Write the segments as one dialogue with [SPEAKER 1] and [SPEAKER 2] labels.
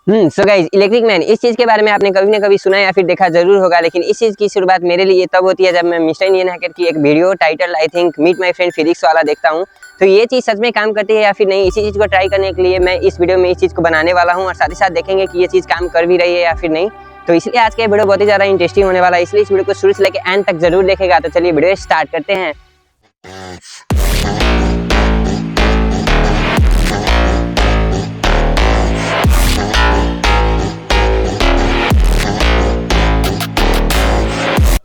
[SPEAKER 1] So guys, electric man इस चीज के बारे में आपने कभी ना कभी सुना या फिर देखा जरूर होगा, लेकिन इस चीज की शुरुआत मेरे लिए तब होती है जब मैं मिस्टर इंडियन हैकर की एक video title I think meet my friend physics वाला देखता हूँ। तो ये चीज सच में काम करती है या फिर नहीं, इसी चीज को ट्राई करने के लिए मैं इस वीडियो में इस चीज को बनाने वाला हूँ और साथ ही साथ देखेंगे कि ये चीज काम कर भी रही है या फिर नहीं। तो इसलिए आज का वीडियो बहुत ही ज्यादा इंटरेस्टिंग होने वाला है, इसलिए इस वीडियो को शुरू से लेकर एंड तक जरूर देखेगा। तो चलिए वीडियो स्टार्ट करते हैं।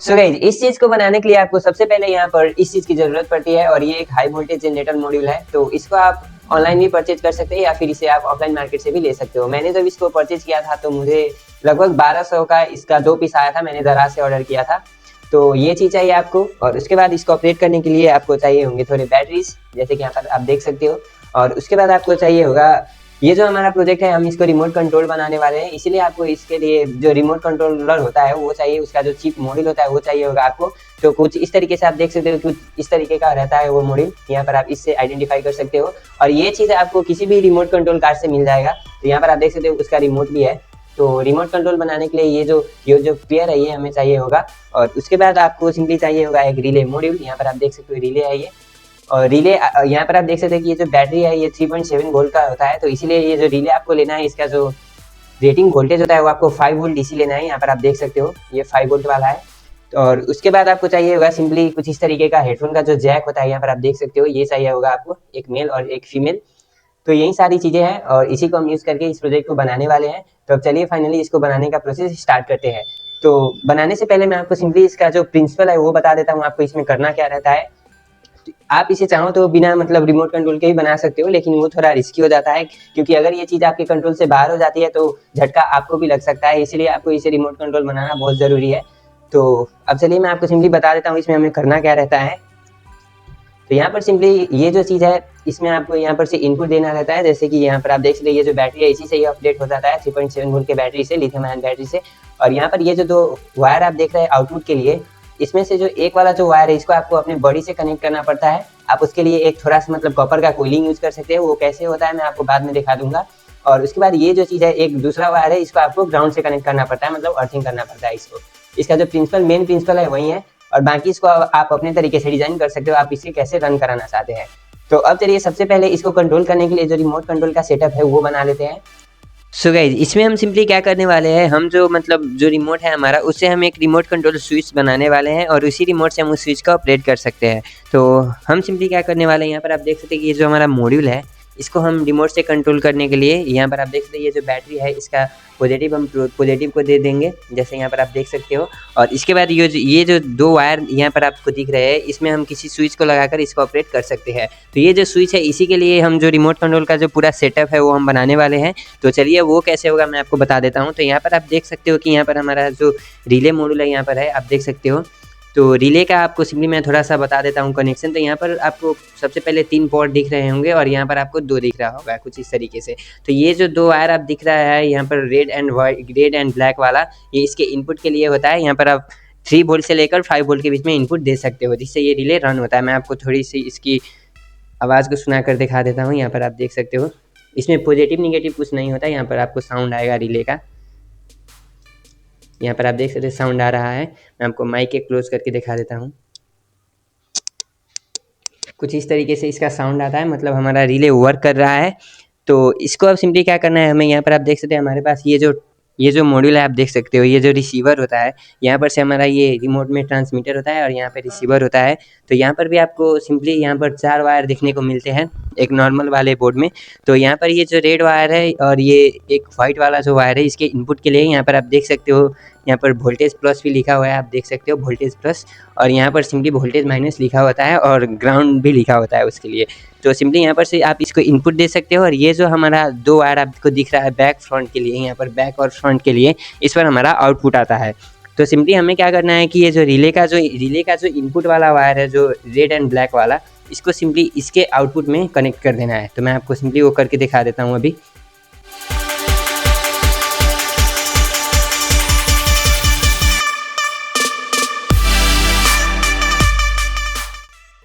[SPEAKER 1] सो गाइस, इस चीज को बनाने के लिए आपको सबसे पहले यहाँ पर इस चीज की जरूरत पड़ती है और ये एक हाई वोल्टेज जनरेटर मॉड्यूल है। तो इसको आप ऑनलाइन भी परचेज कर सकते हैं या फिर इसे आप ऑफलाइन मार्केट से भी ले सकते हो। मैंने जब इसको परचेज किया था तो मुझे लगभग 1200 का इसका 2 पीस आया था, मैंने दराज से ऑर्डर किया था। तो ये चीज चाहिए आपको और उसके बाद इसको ऑपरेट करने के लिए आपको चाहिए होंगे थोड़े बैटरीज, जैसे कि यहाँ पर आप देख सकते हो। और उसके बाद आपको चाहिए होगा, ये जो हमारा प्रोजेक्ट है हम इसको रिमोट कंट्रोल बनाने वाले हैं, इसीलिए आपको इसके लिए जो रिमोट कंट्रोलर होता है वो चाहिए, उसका जो चिप मॉड्यूल होता है वो चाहिए होगा आपको। तो कुछ इस तरीके से आप देख सकते हो, कुछ इस तरीके का रहता है वो मॉड्यूल, यहाँ पर आप इससे आइडेंटिफाई कर सकते हो। और ये चीज़ आपको किसी भी रिमोट कंट्रोल कार से मिल जाएगा। तो यहाँ पर आप देख सकते हो उसका रिमोट भी है। तो रिमोट कंट्रोल बनाने के लिए ये जो पेयर है ये हमें चाहिए होगा। और उसके बाद आपको सिंपली चाहिए होगा एक रिले मॉड्यूल, यहाँ पर आप देख सकते हो रिले है ये। और रिले यहाँ पर आप देख सकते हैं कि ये जो बैटरी है ये 3.7 वोल्ट का होता है, तो इसीलिए ये जो रिले आपको लेना है इसका जो रेटिंग वोल्टेज होता है वो आपको 5 वोल्ट डीसी लेना है। यहाँ पर आप देख सकते हो ये 5 वोल्ट वाला है। और उसके बाद आपको चाहिए होगा सिंपली कुछ इस तरीके का हेडफोन का जो जैक होता है, यहाँ पर आप देख सकते हो ये चाहिए होगा आपको, एक मेल और एक फीमेल। तो यही सारी चीज़ें हैं और इसी को हम यूज़ करके इस प्रोजेक्ट को बनाने वाले हैं। तो अब चलिए फाइनली इसको बनाने का प्रोसेस स्टार्ट करते हैं। तो बनाने से पहले मैं आपको सिंपली इसका जो प्रिंसिपल है वो बता देता हूँ, आपको इसमें करना क्या रहता है। आप इसे चाहो तो बिना मतलब रिमोट कंट्रोल के ही बना सकते हो, लेकिन वो थोड़ा रिस्की हो जाता है क्योंकि अगर ये चीज़ आपके कंट्रोल से बाहर हो जाती है तो झटका आपको भी लग सकता है, इसीलिए आपको इसे रिमोट कंट्रोल बनाना बहुत ज़रूरी है। तो अब चलिए मैं आपको सिंपली बता देता हूँ इसमें हमें करना क्या रहता है। तो यहाँ पर सिंपली ये जो चीज़ है इसमें आपको यहाँ पर से इनपुट देना रहता है, जैसे कि यहाँ पर आप देख सकते हैं ये जो बैटरी है इसी से ये अपडेट हो जाता है 3.7 वोल्ट के बैटरी से, लिथियम आयन बैटरी से। और यहाँ पर ये जो 2 वायर आप देख रहे हैं आउटपुट के लिए, इसमें से जो एक वाला जो वायर है इसको आपको अपने बॉडी से कनेक्ट करना पड़ता है। आप उसके लिए एक थोड़ा सा मतलब कॉपर का कोइलिंग यूज कर सकते हैं, वो कैसे होता है मैं आपको बाद में दिखा दूंगा। और उसके बाद ये जो चीज़ है एक दूसरा वायर है इसको आपको ग्राउंड से कनेक्ट करना पड़ता है, मतलब अर्थिंग करना पड़ता है इसको। इसका जो मेन प्रिंसिपल है वही है और बाकी इसको आप अपने तरीके से डिजाइन कर सकते हो, आप इसे कैसे रन कराना चाहते हैं। तो अब चलिए सबसे पहले इसको कंट्रोल करने के लिए जो रिमोट कंट्रोल का सेटअप है वो बना लेते हैं। सो गाइज, इसमें हम सिंपली क्या करने वाले हैं, हम जो मतलब जो रिमोट है हमारा उससे हम एक रिमोट कंट्रोल स्विच बनाने वाले हैं और उसी रिमोट से हम उस स्विच का ऑपरेट कर सकते हैं। तो हम सिंपली क्या करने वाले हैं, यहाँ पर आप देख सकते हैं कि ये जो हमारा मॉड्यूल है इसको हम रिमोट से कंट्रोल करने के लिए, यहाँ पर आप देख सकते हैं ये जो बैटरी है इसका पॉजिटिव हम पॉजिटिव को दे देंगे, जैसे यहाँ पर आप देख सकते हो। और इसके बाद ये जो 2 वायर यहाँ पर आपको दिख रहे हैं इसमें हम किसी स्विच को लगाकर इसको ऑपरेट कर सकते हैं। तो ये जो स्विच है इसी के लिए हम जो रिमोट कंट्रोल का जो पूरा सेटअप है वो हम बनाने वाले हैं। तो चलिए वो कैसे होगा मैं आपको बता देता हूँ। तो यहाँ पर आप देख सकते हो कि यहाँ पर हमारा जो रिले मॉड्यूल है यहाँ पर है, आप देख सकते हो। तो रिले का आपको सिंपली मैं थोड़ा सा बता देता हूँ कनेक्शन। तो यहाँ पर आपको सबसे पहले 3 पोर्ट दिख रहे होंगे और यहाँ पर आपको 2 दिख रहा होगा कुछ इस तरीके से। तो ये जो 2 वायर आप दिख रहा है यहाँ पर रेड एंड ब्लैक वाला, ये इसके इनपुट के लिए होता है। यहाँ पर आप 3 वोल्ट से लेकर 5 वोल्ट के बीच में इनपुट दे सकते हो, जिससे ये रिले रन होता है। मैं आपको थोड़ी सी इसकी आवाज़ को सुना कर दिखा देता हूँ। यहाँ पर आप देख सकते हो इसमें पॉजिटिव निगेटिव कुछ नहीं होता, यहाँ पर आपको साउंड आएगा रिले का। यहाँ पर आप देख सकते हैं साउंड आ रहा है, मैं आपको माइक के क्लोज करके दिखा देता हूँ। कुछ इस तरीके से इसका साउंड आता है, मतलब हमारा रिले वर्क कर रहा है। तो इसको अब सिंपली क्या करना है हमें, यहाँ पर आप देख सकते हैं हमारे पास ये जो मॉड्यूल है आप देख सकते हो, ये जो रिसीवर होता है यहाँ पर से हमारा ये रिमोट में ट्रांसमीटर होता है और यहाँ पे रिसीवर होता है। तो यहाँ पर भी आपको सिंपली यहाँ पर 4 वायर दिखने को मिलते हैं एक नॉर्मल वाले बोर्ड में। तो यहाँ पर ये जो रेड वायर है और ये एक वाइट वाला जो वायर है इसके इनपुट के लिए यहाँ पर आप देख सकते हो, यहाँ पर वोल्टेज प्लस भी लिखा हुआ है, आप देख सकते हो वोल्टेज प्लस। और यहाँ पर सिंपली वोल्टेज माइनस लिखा होता है और ग्राउंड भी लिखा होता है उसके लिए। तो सिंपली यहाँ पर से आप इसको इनपुट दे सकते हो। और ये जो हमारा 2 वायर आपको दिख रहा है बैक फ्रंट के लिए, यहाँ पर बैक और फ्रंट के लिए, इस पर हमारा आउटपुट आता है। तो सिंपली हमें क्या करना है कि ये जो रिले का जो इनपुट वाला वायर है जो रेड एंड ब्लैक वाला, इसको सिंपली इसके आउटपुट में कनेक्ट कर देना है। तो मैं आपको सिंपली वो करके दिखा देता हूँ अभी।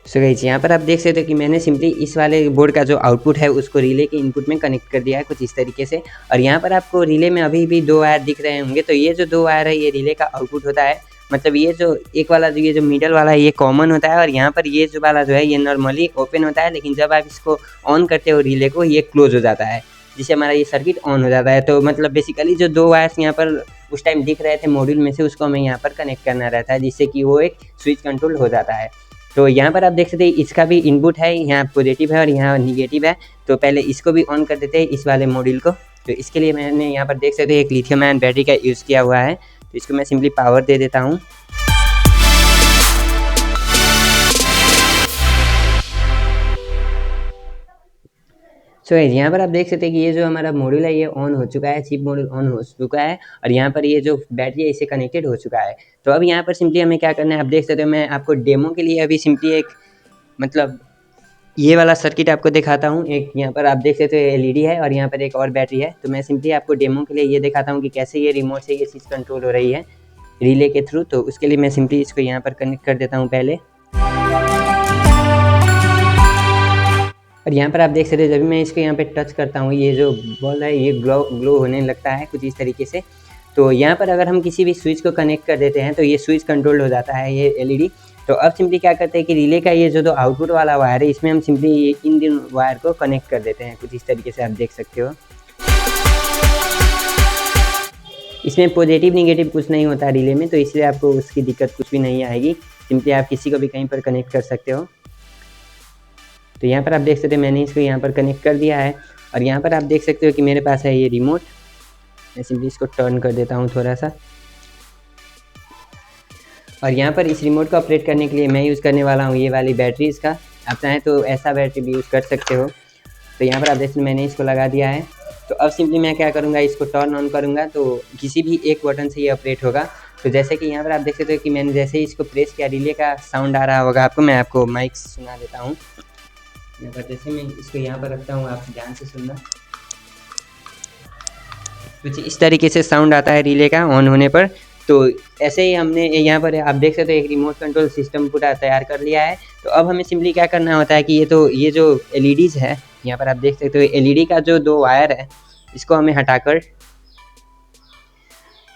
[SPEAKER 1] सो गाइस यहाँ पर आप देख सकते हो कि मैंने सिंपली इस वाले बोर्ड का जो आउटपुट है उसको रिले के इनपुट में कनेक्ट कर दिया है कुछ इस तरीके से। और यहाँ पर आपको रिले में अभी भी 2 वायर दिख रहे होंगे, तो ये जो 2 वायर है ये रिले का आउटपुट होता है। मतलब ये जो एक वाला जो ये जो मिडल वाला है ये कॉमन होता है, और यहाँ पर ये जो वाला जो है ये नॉर्मली ओपन होता है, लेकिन जब आप इसको ऑन करते हो रिले को ये क्लोज हो जाता है, जिससे हमारा ये सर्किट ऑन हो जाता है। तो मतलब बेसिकली जो 2 वायर्स यहाँ पर उस टाइम दिख रहे थे मॉड्यूल में से, उसको हमें यहाँ पर कनेक्ट करना रहता है, जिससे कि वो एक स्विच कंट्रोल हो जाता है। तो यहाँ पर आप देख सकते हैं इसका भी इनपुट है, यहाँ पॉजिटिव है और यहाँ निगेटिव है। तो पहले इसको भी ऑन कर देते हैं इस वाले मॉड्यूल को। तो इसके लिए मैंने यहाँ पर देख सकते हैं एक लिथियम आयन बैटरी का यूज़ किया हुआ है। तो इसको मैं सिंपली पावर दे देता हूँ। सो यहाँ पर आप देख सकते हैं कि ये जो हमारा मॉड्यूल है ये ऑन हो चुका है, चिप मॉड्यूल ऑन हो चुका है, और यहाँ पर ये जो बैटरी है इसे कनेक्टेड हो चुका है। तो अब यहाँ पर सिंपली हमें क्या करना है, आप देख सकते हो मैं आपको डेमो के लिए अभी सिंपली एक मतलब ये वाला सर्किट आपको दिखाता हूँ। एक यहाँ पर आप देख सकते हो एलईडी है और यहाँ पर एक और बैटरी है। तो मैं सिंपली आपको डेमो के लिए ये दिखाता हूँ कि कैसे ये रिमोट से ये चीज़ कंट्रोल हो रही है रिले के थ्रू। तो उसके लिए मैं सिंपली इसको यहाँ पर कनेक्ट कर देता हूँ पहले। और यहाँ पर आप देख सकते हो जब भी मैं इसको यहाँ पे टच करता हूँ ये जो बॉल है ये ग्लो होने लगता है कुछ इस तरीके से। तो यहाँ पर अगर हम किसी भी स्विच को कनेक्ट कर देते हैं तो ये स्विच कंट्रोल हो जाता है ये एलईडी। तो अब सिंपली क्या करते हैं कि रिले का ये जो आउटपुट वाला वायर है इसमें हम सिंपली इन दिन वायर को कनेक्ट कर देते हैं कुछ इस तरीके से, आप देख सकते हो। इसमें पॉजिटिव निगेटिव कुछ नहीं होता रिले में, तो इसलिए आपको उसकी दिक्कत कुछ भी नहीं आएगी। सिंपली आप किसी को भी कहीं पर कनेक्ट कर सकते हो। तो यहाँ पर आप देख सकते हो मैंने इसको यहाँ पर कनेक्ट कर दिया है। और यहाँ पर आप देख सकते हो कि मेरे पास है ये रिमोट। मैं सिंपली इसको टर्न कर देता हूँ थोड़ा सा। और यहाँ पर इस रिमोट को ऑपरेट करने के लिए मैं यूज़ करने वाला हूँ ये वाली बैटरी इसका। आप चाहें तो ऐसा बैटरी भी यूज़ कर सकते हो। तो यहाँ पर आप देख सकते मैंने इसको लगा दिया है। तो अब सिंपली मैं क्या करूँगा, इसको टर्न ऑन करूँगा तो किसी भी एक बटन से ये ऑपरेट होगा। तो जैसे कि यहाँ पर आप देख सकते हो कि मैंने जैसे ही इसको प्रेस किया रिले का साउंड आ रहा होगा आपको। मैं आपको माइक सुना देता हूँ। यहाँ पर जैसे मैं इसको यहाँ पर रखता हूँ, आप ध्यान से सुनना। कुछ इस तरीके से साउंड आता है रिले का ऑन होने पर। तो ऐसे ही हमने यहाँ पर आप देख सकते हो एक रिमोट कंट्रोल सिस्टम पूरा तैयार कर लिया है। तो अब हमें सिंपली क्या करना होता है कि ये जो एलईडीज़ है यहाँ पर आप देख सकते हो एलईडी का जो 2 वायर है इसको हमें हटाकर,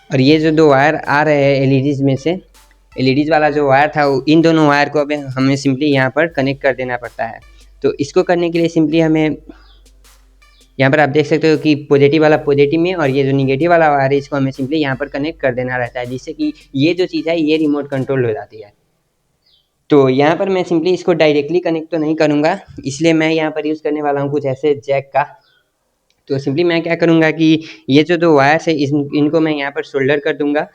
[SPEAKER 1] और ये जो 2 वायर आ रहे हैं एलईडीज़ में से, एलईडीज़ वाला जो वायर था इन दोनों वायर को अब हमें सिंपली यहाँ पर कनेक्ट कर देना पड़ता है। तो इसको करने के लिए सिंपली हमें यहाँ पर आप देख सकते हो कि पॉजिटिव वाला पॉजिटिव में और ये जो निगेटिव वाला वायर है इसको हमें सिंपली यहाँ पर कनेक्ट कर देना रहता है, जिससे कि ये जो चीज़ है ये रिमोट कंट्रोल हो जाती है। तो यहाँ पर मैं सिंपली इसको डायरेक्टली कनेक्ट तो नहीं करूँगा, इसलिए मैं यहाँ पर यूज़ करने वाला हूँ कुछ ऐसे जैक का। तो सिंपली मैं क्या करूँगा कि ये जो 2 वायर्स है इनको मैं यहाँ पर सोल्डर कर दूँगा।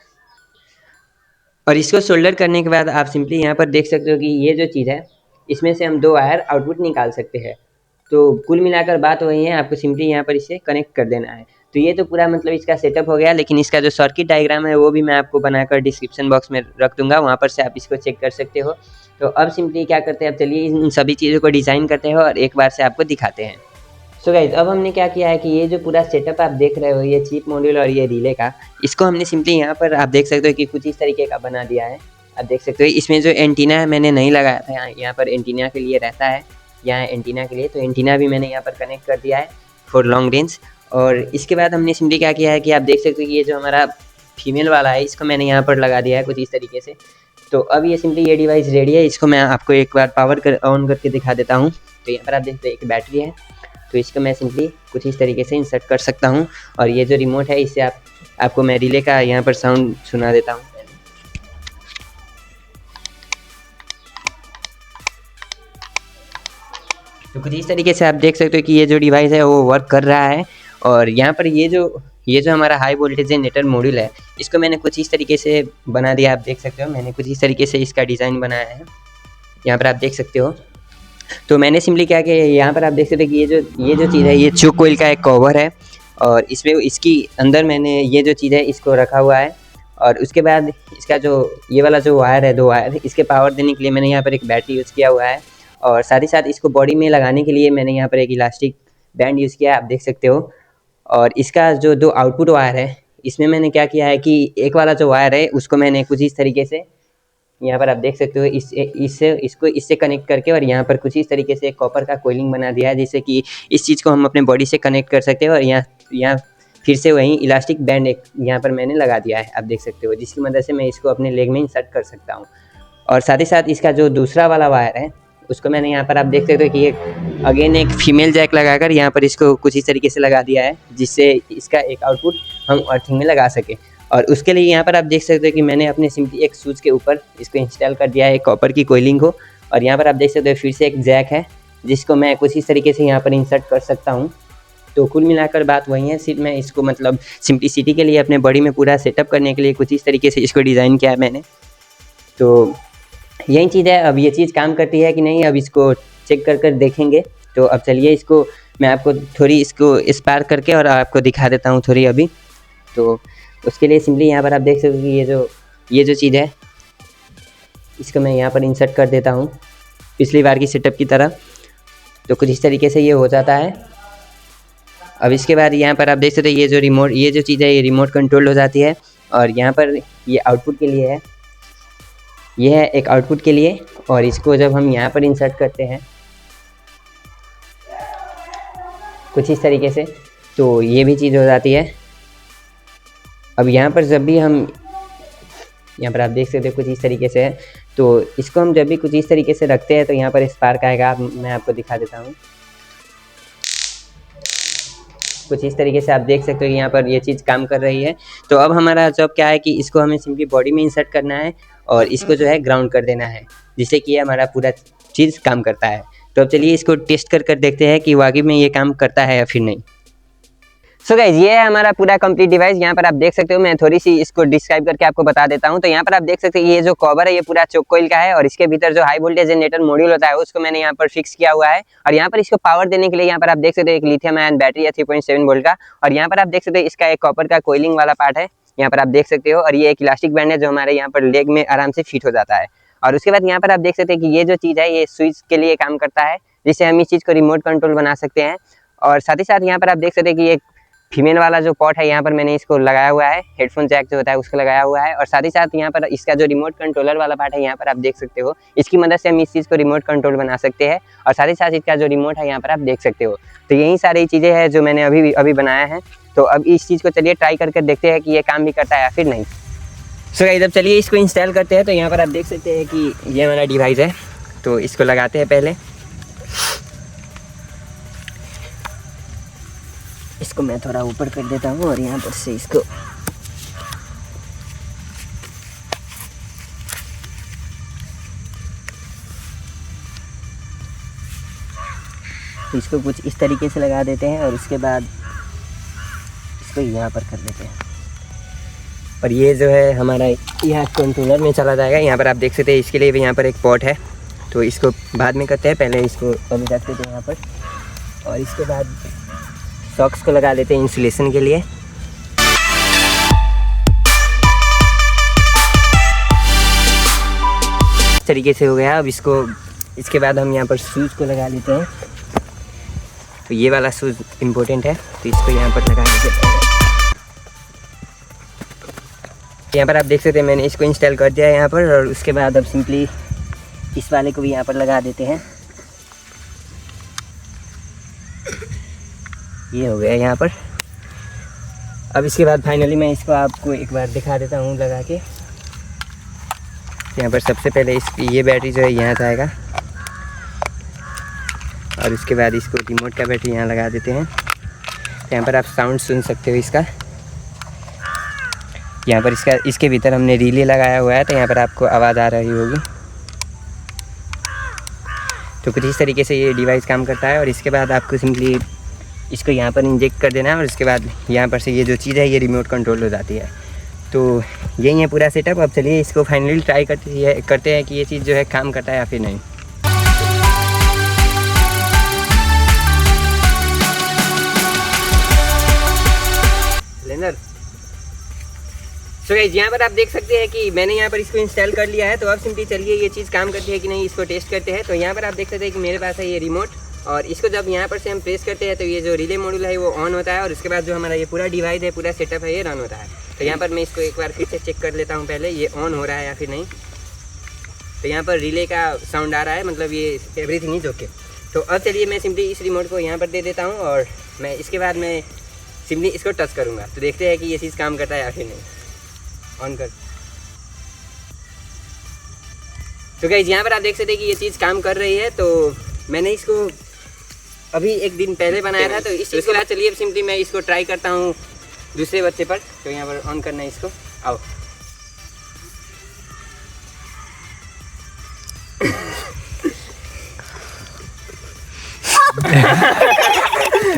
[SPEAKER 1] और इसको सोल्डर करने के बाद आप सिंपली यहाँ पर देख सकते हो कि ये जो चीज़ है इसमें से हम 2 वायर आउटपुट निकाल सकते हैं। तो कुल मिलाकर बात वही है, आपको सिंपली यहाँ पर इसे कनेक्ट कर देना है। तो ये तो पूरा मतलब इसका सेटअप हो गया, लेकिन इसका जो सर्किट डायग्राम है वो भी मैं आपको बनाकर डिस्क्रिप्शन बॉक्स में रख दूंगा, वहाँ पर से आप इसको चेक कर सकते हो। तो अब सिंपली क्या करते हैं, अब चलिए इन सभी चीज़ों को डिज़ाइन करते हैं और एक बार से आपको दिखाते हैं। सो गाइस अब हमने क्या किया है कि ये जो पूरा सेटअप आप देख रहे हो ये चिप मॉड्यूल और ये रिले का, इसको हमने सिंपली यहाँ पर आप देख सकते हो कि कुछ इस तरीके का बना दिया है। आप देख सकते हो इसमें जो एंटीना है मैंने नहीं लगाया था, यहाँ पर एंटीना के लिए रहता है, यहाँ एंटीना के लिए। तो एंटीना भी मैंने यहाँ पर कनेक्ट कर दिया है फॉर लॉन्ग रेंज। और इसके बाद हमने सिंपली क्या किया है कि आप देख सकते हो कि ये जो हमारा फीमेल वाला है इसको मैंने यहाँ पर लगा दिया है कुछ इस तरीके से। तो अब ये सिंपली ये डिवाइस रेडी है, इसको मैं आपको एक बार पावर ऑन करके दिखा देता हूँ। तो यहाँ पर आप देखते हैं एक बैटरी है, तो इसको मैं सिंपली कुछ इस तरीके से इंसर्ट कर सकता हूँ। और ये जो रिमोट है इससे आपको मैं रिले का यहाँ पर साउंड सुना देता हूँ। तो कुछ इस तरीके से आप देख सकते हो कि ये जो डिवाइस है वो वर्क कर रहा है। और यहाँ पर ये जो हमारा हाई वोल्टेज जनरेटर मॉड्यूल है इसको मैंने कुछ इस तरीके से बना दिया। आप देख सकते हो मैंने कुछ इस तरीके से इसका डिज़ाइन बनाया है, यहाँ पर आप देख सकते हो। तो मैंने सिंपली क्या किया, यहाँ पर आप देख सकते हो कि ये जो चीज़ है ये चोक कोइल का एक कवर है, और इसमें इसकी अंदर मैंने ये जो चीज़ है इसको रखा हुआ है। और उसके बाद इसका जो ये वाला जो वायर है 2 वायर, इसके पावर देने के लिए मैंने यहाँ पर एक बैटरी यूज़ किया हुआ है। और साथ ही साथ इसको बॉडी में लगाने के लिए मैंने यहाँ पर एक इलास्टिक बैंड यूज़ किया है, आप देख सकते हो। और इसका जो 2 आउटपुट वायर है इसमें मैंने क्या किया है कि एक वाला जो वायर है उसको मैंने कुछ इस तरीके से यहाँ पर आप देख सकते हो इससे कनेक्ट करके और यहाँ पर कुछ इस तरीके से कॉपर का कोइलिंग बना दिया है, जिससे कि इस चीज़ को हम अपने बॉडी से कनेक्ट कर सकते हैं। और यहाँ फिर से वही इलास्टिक बैंड एक यहाँ पर मैंने लगा दिया है, आप देख सकते हो, जिसकी मदद से मैं इसको अपने लेग में इंसर्ट कर सकता हूँ। और साथ ही साथ इसका जो दूसरा वाला वायर है उसको मैंने यहाँ पर आप देख सकते हो कि अगेन एक फीमेल जैक लगाकर यहाँ पर इसको कुछ इस तरीके से लगा दिया है, जिससे इसका एक आउटपुट हम अर्थिंग में लगा सकें। और उसके लिए यहाँ पर आप देख सकते हो कि मैंने अपने सिंपली एक स्विच के ऊपर इसको इंस्टॉल कर दिया है कॉपर की कोइलिंग को। और यहाँ पर आप देख सकते हो फिर से एक जैक है, जिसको मैं कुछ इस तरीके से यहाँ पर इंसर्ट कर सकता हूँ। तो कुल मिलाकर बात वही है, सिर्फ मैं इसको मतलब सिंप्लिसिटी के लिए अपने बॉडी में पूरा सेटअप करने के लिए कुछ इस तरीके से इसको डिज़ाइन किया है मैंने। तो यही चीज़ है, अब ये चीज़ काम करती है कि नहीं अब इसको चेक कर देखेंगे। तो अब चलिए इसको मैं आपको थोड़ी इसको स्पार्क करके और आपको दिखा देता हूँ थोड़ी अभी। तो उसके लिए सिंपली यहाँ पर आप देख सकते हो कि ये जो चीज़ है इसको मैं यहाँ पर इंसर्ट कर देता हूँ पिछली बार की सेटअप की तरह। तो कुछ इस तरीके से ये हो जाता है। अब इसके बाद यहाँ पर आप देख सकते हो ये जो चीज़ है ये रिमोट कंट्रोल हो जाती है। और यहाँ पर ये आउटपुट के लिए है, ये है एक आउटपुट के लिए। और इसको जब हम यहाँ पर इंसर्ट करते हैं कुछ इस तरीके से, तो ये भी चीज़ हो जाती है। अब यहाँ पर जब भी हम यहाँ पर आप देख सकते हो कुछ इस तरीके से है, तो इसको हम जब भी कुछ इस तरीके से रखते हैं तो यहाँ पर स्पार्क आएगा। मैं आपको दिखा देता हूँ, कुछ इस तरीके से आप देख सकते हो यहाँ पर ये चीज़ काम कर रही है। तो अब हमारा जॉब क्या है कि इसको हमें सिंपली बॉडी में इंसर्ट करना है और इसको जो है ग्राउंड कर देना है, जिससे कि हमारा पूरा चीज़ काम करता है। तो अब चलिए इसको टेस्ट कर देखते हैं कि वाकई में ये काम करता है या फिर नहीं। सो गाइज ये है हमारा पूरा कंप्लीट डिवाइस। यहाँ पर आप देख सकते हो, मैं थोड़ी सी इसको डिस्क्राइब करके आपको बता देता हूँ। तो यहाँ पर आप देख सकते हो ये जो कवर है ये पूरा चोक कोइल का है और इसके भीतर जो हाई वोल्टेज जनरेटर मॉड्यूल होता है उसको मैंने यहाँ पर फिक्स किया हुआ है। और यहाँ पर इसको पावर देने के लिए यहाँ पर आप देख सकते हो एक लिथियम आयन बैटरी है 3.7 वोल्ट का। और यहाँ पर आप देख सकते हो इसका एक कॉपर का कोइलिंग वाला पार्ट है, यहाँ पर आप देख सकते हो। और ये एक इलास्टिक बैंड है जो हमारे यहाँ पर लेग में आराम से फिट हो जाता है। और उसके बाद यहाँ पर आप देख सकते हैं कि ये जो चीज़ है ये स्विच के लिए काम करता है, जिससे हम इस चीज़ को रिमोट कंट्रोल बना सकते हैं। और साथ ही साथ यहाँ पर आप देख सकते हैं कि एक फीमेल वाला जो पॉट है यहाँ पर मैंने इसको लगाया हुआ है, हेडफोन जैक जो होता है उसको लगाया हुआ है। और साथ ही साथ यहाँ पर इसका जो रिमोट कंट्रोलर वाला पार्ट है यहाँ पर आप देख सकते हो, इसकी मदद से हम इस चीज़ को रिमोट कंट्रोल बना सकते हैं। और साथ ही साथ इसका जो रिमोट है यहाँ पर आप देख सकते हो। तो यही सारी चीज़ें हैं जो मैंने अभी बनाया है। तो अब इस चीज़ को चलिए ट्राई करके देखते हैं कि ये काम भी करता है या फिर नहीं। सो गाइस अब चलिए इसको इंस्टॉल करते हैं। तो यहाँ पर आप देख सकते हैं कि ये हमारा डिवाइस है, तो इसको लगाते हैं पहले। इसको मैं थोड़ा ऊपर कर देता हूँ और यहाँ पर से इसको कुछ इस तरीके से लगा देते हैं और उसके बाद इसको यहाँ पर कर देते हैं। और ये जो है हमारा यहाँ कंट्रोलर में चला जाएगा। यहाँ पर आप देख सकते हैं इसके लिए भी यहाँ पर एक पोर्ट है, तो इसको बाद में करते हैं, पहले इसको अभी रख देते हैं यहाँ पर। और इसके बाद सॉक्स को लगा देते हैं इंसुलेशन के लिए। इस तरीके से हो गया। अब इसके बाद हम यहाँ पर शूज़ को लगा लेते हैं। तो ये वाला शूज़ इम्पोर्टेंट है, तो इसको यहाँ पर लगा देते हैं। यहाँ पर आप देख सकते हैं मैंने इसको इंस्टॉल कर दिया है यहाँ पर। और उसके बाद अब सिंपली इस वाले को भी यहाँ पर लगा देते हैं। ये हो गया यहाँ पर। अब इसके बाद फाइनली मैं इसको आपको एक बार दिखा देता हूँ लगा के। यहाँ पर सबसे पहले ये बैटरी जो है यहाँ जाएगा और उसके बाद इसको रिमोट का बैटरी यहाँ लगा देते हैं। तो यहाँ पर आप साउंड सुन सकते हो इसका। यहाँ पर इसके भीतर हमने रिले लगाया हुआ है, तो यहाँ पर आपको आवाज़ आ रही होगी। तो कुछ इस तरीके से ये डिवाइस काम करता है। और इसके बाद आपको सिंपली इसको यहाँ पर इंजेक्ट कर देना है और उसके बाद यहाँ पर से ये जो चीज़ है ये रिमोट कंट्रोल हो जाती है। तो यही है पूरा सेटअप। अब चलिए इसको फाइनली ट्राई करते हैं कि ये चीज़ जो है काम करता है या फिर नहीं। तो गाइस यहाँ पर आप देख सकते हैं कि मैंने यहाँ पर इसको इंस्टॉल कर लिया है। तो अब सिंपली चलिए ये चीज़ काम करती है कि नहीं इसको टेस्ट करते हैं। तो यहाँ पर आप देख सकते हैं कि मेरे पास है ये रिमोट, और इसको जब यहाँ पर से हम प्रेस करते हैं तो ये जो रिले मॉड्यूल है वो ऑन होता है। और उसके बाद जो हमारा ये पूरा डिवाइस है, पूरा सेटअप है, ये रन होता है। तो यहाँ पर मैं इसको एक बार फिर से चेक कर लेता हूँ पहले ये ऑन हो रहा है या फिर नहीं। तो यहाँ पर रिले का साउंड आ रहा है, मतलब ये एवरीथिंग इज ओके। तो अब चलिए मैं सिंपली इस रिमोट को यहाँ पर दे देता हूँ और मैं इसके बाद मैं सिंपली इसको टच करूँगा। तो देखते हैं कि ये चीज़ काम करता है या फिर नहीं। ऑन कर। तो गाइस यहाँ पर आप देख सकते हैं कि ये चीज़ काम कर रही है। तो मैंने इसको अभी एक दिन पहले बनाया था, तो इसके बाद चलिए सिंपली मैं इसको ट्राई करता हूँ दूसरे बच्चे पर। तो यहाँ पर ऑन करना है इसको, आओ।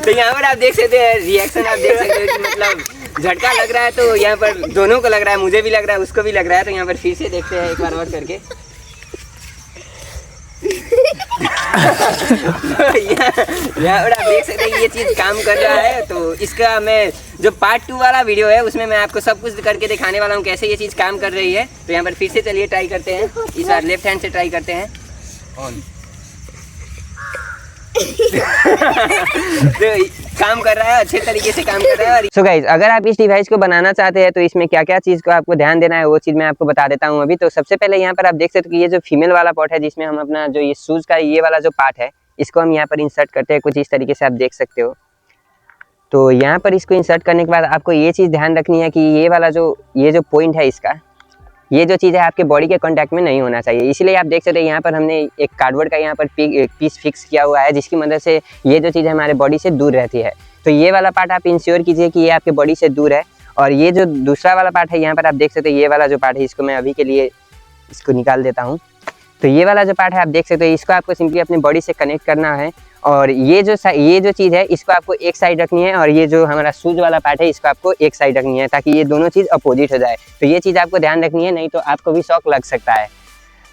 [SPEAKER 1] तो यहाँ पर आप देख सकते हैं रिएक्शन, आप देख सकते हो कि मतलब झटका लग रहा है। तो यहाँ पर दोनों को लग रहा है, मुझे भी लग रहा है, उसको भी लग रहा है। तो यहाँ पर फिर से देखते हैं एक बार और करके। यहाँ पर आप देख सकते हैं ये चीज़ काम कर रहा है। तो इसका मैं जो पार्ट 2 वाला वीडियो है उसमें मैं आपको सब कुछ करके दिखाने वाला हूँ कैसे ये चीज़ काम कर रही है। तो यहाँ पर फिर से चलिए ट्राई करते हैं, इस बार लेफ्ट हैंड से ट्राई करते हैं। ऑन। तो काम कर रहा है, अच्छे तरीके से काम कर रहा है। सो गाइज, अगर आप इस डिवाइस को बनाना चाहते हैं तो इसमें क्या क्या चीज़ को आपको ध्यान देना है वो चीज़ मैं आपको बता देता हूँ अभी। तो सबसे पहले यहाँ पर आप देख सकते हो कि ये जो फीमेल वाला पार्ट है जिसमें हम अपना जो ये शूज़ का ये वाला जो पार्ट है इसको हम यहाँ पर इंसर्ट करते हैं, कुछ इस तरीके से आप देख सकते हो। तो यहाँ पर इसको इंसर्ट करने के बाद आपको ये चीज़ ध्यान रखनी है कि ये वाला जो पॉइंट है इसका, ये जो चीज़ है आपके बॉडी के कांटेक्ट में नहीं होना चाहिए। इसलिए आप देख सकते हैं यहाँ पर हमने एक कार्डबोर्ड का यहाँ पर पीस फिक्स किया हुआ है जिसकी मदद से ये जो चीज़ है हमारे बॉडी से दूर रहती है। तो ये वाला पार्ट आप इंश्योर कीजिए कि ये आपके बॉडी से दूर है। और ये जो दूसरा वाला पार्ट है यहाँ पर आप देख सकते हैं ये वाला जो पार्ट है इसको मैं अभी के लिए इसको निकाल देता हूँ। तो ये वाला जो पार्ट है आप देख सकते हो इसको आपको सिंपली अपने बॉडी से कनेक्ट करना है। और ये जो चीज़ है इसको आपको एक साइड रखनी है और ये जो हमारा शूज वाला पार्ट है इसको आपको एक साइड रखनी है ताकि ये दोनों चीज़ अपोजिट हो जाए। तो ये चीज़ आपको ध्यान रखनी है, नहीं तो आपको भी शॉक लग सकता है।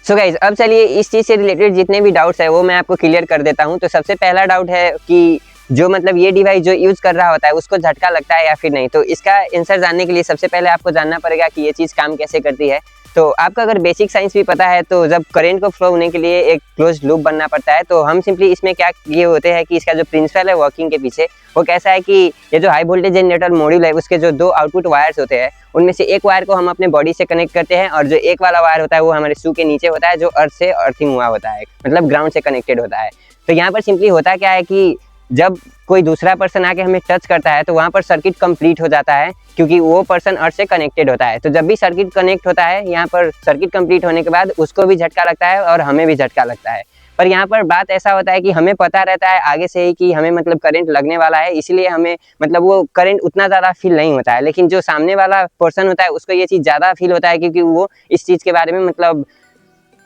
[SPEAKER 1] सो गाइज, अब चलिए इस चीज़ से रिलेटेड जितने भी डाउट्स है वो मैं आपको क्लियर कर देता हूँ। तो सबसे पहला डाउट है कि जो मतलब ये डिवाइस जो यूज़ कर रहा होता है उसको झटका लगता है या फिर नहीं। तो इसका आंसर जानने के लिए सबसे पहले आपको जानना पड़ेगा कि ये चीज़ काम कैसे करती है। तो आपको अगर बेसिक साइंस भी पता है तो जब करंट को फ्लो होने के लिए एक क्लोज्ड लूप बनना पड़ता है। तो हम सिंपली इसमें क्या ये होते हैं कि इसका जो प्रिंसिपल है वर्किंग के पीछे वो कैसा है कि ये जो हाई वोल्टेज जनरेटर मॉड्यूल है उसके जो 2 आउटपुट वायर्स होते हैं उनमें से एक वायर को हम अपने बॉडी से कनेक्ट करते हैं और जो एक वाला वायर होता है वो हमारे शू के नीचे होता है जो अर्थ से अर्थिंग हुआ होता है, मतलब ग्राउंड से कनेक्टेड होता है। तो यहाँ पर सिंपली होता क्या है कि जब कोई दूसरा पर्सन आके हमें टच करता है तो वहाँ पर सर्किट कंप्लीट हो जाता है क्योंकि वो पर्सन अर्थ से कनेक्टेड होता है। तो जब भी सर्किट कनेक्ट होता है यहाँ पर सर्किट कंप्लीट होने के बाद उसको भी झटका लगता है और हमें भी झटका लगता है। पर यहाँ पर बात ऐसा होता है कि हमें पता रहता है आगे से ही कि हमें मतलब करंट लगने वाला है, इसलिए हमें मतलब वो करंट उतना ज़्यादा फील नहीं होता है। लेकिन जो सामने वाला पर्सन होता है उसको ये चीज़ ज़्यादा फील होता है क्योंकि वो इस चीज़ के बारे में मतलब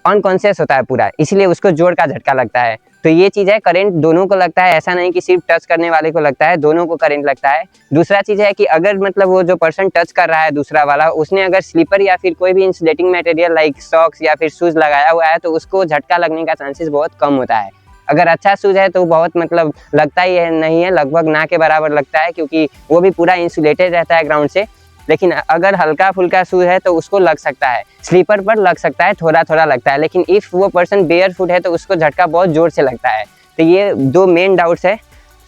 [SPEAKER 1] अनकॉन्शियस होता है पूरा, इसलिए उसको जोर का झटका लगता है। तो ये चीज़ है, करंट दोनों को लगता है, ऐसा नहीं कि सिर्फ टच करने वाले को लगता है, दोनों को करंट लगता है। दूसरा चीज़ है कि अगर मतलब वो जो पर्सन टच कर रहा है दूसरा वाला उसने अगर स्लीपर या फिर कोई भी इंसुलेटिंग मटेरियल लाइक सॉक्स या फिर शूज़ लगाया हुआ है तो उसको झटका लगने का चांसेस बहुत कम होता है। अगर अच्छा शूज़ है तो बहुत मतलब लगता ही है नहीं है, लगभग ना के बराबर लगता है क्योंकि वो भी पूरा इंसुलेटेड रहता है ग्राउंड से। लेकिन अगर हल्का फुल्का शूज है तो उसको लग सकता है, स्लीपर पर लग सकता है, थोड़ा थोड़ा लगता है। लेकिन इफ़ वो पर्सन बेयर फुट है तो उसको झटका बहुत जोर से लगता है। तो ये 2 मेन डाउट्स है।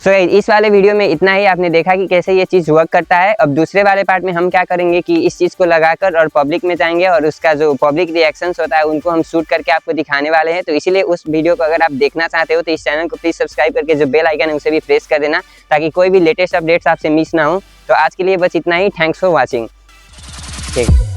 [SPEAKER 1] सो इस वाले वीडियो में इतना ही। आपने देखा कि कैसे ये चीज़ वर्क करता है। अब दूसरे वाले पार्ट में हम क्या करेंगे कि इस चीज़ को लगाकर और पब्लिक में जाएंगे और उसका जो पब्लिक रिएक्शंस होता है उनको हम शूट करके आपको दिखाने वाले हैं। तो इसीलिए उस वीडियो को अगर आप देखना चाहते हो तो इस चैनल को प्लीज़ सब्सक्राइब करके जो बेल आइकन है उसे भी प्रेस कर देना ताकि कोई भी लेटेस्ट अपडेट्स आपसे मिस ना हो। तो आज के लिए बस इतना ही। Thanks for watching. ठीक।